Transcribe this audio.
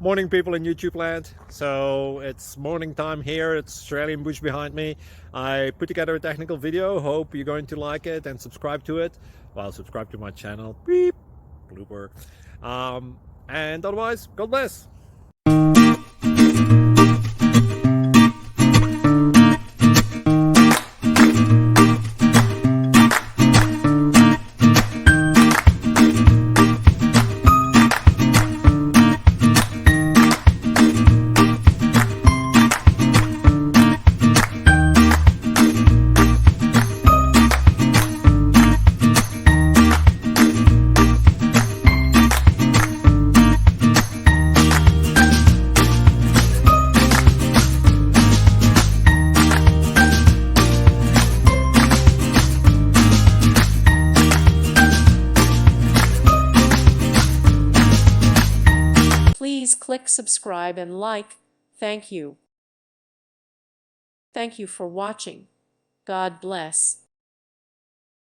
Morning, people in YouTube land. So it's morning time here. It's Australian bush behind me. I put together a technical video. Hope you're going to like it and subscribe to it. Well, subscribe to my channel. Beep. Blooper. And otherwise, God bless. Please click subscribe and like. Thank you. Thank you for watching. God bless.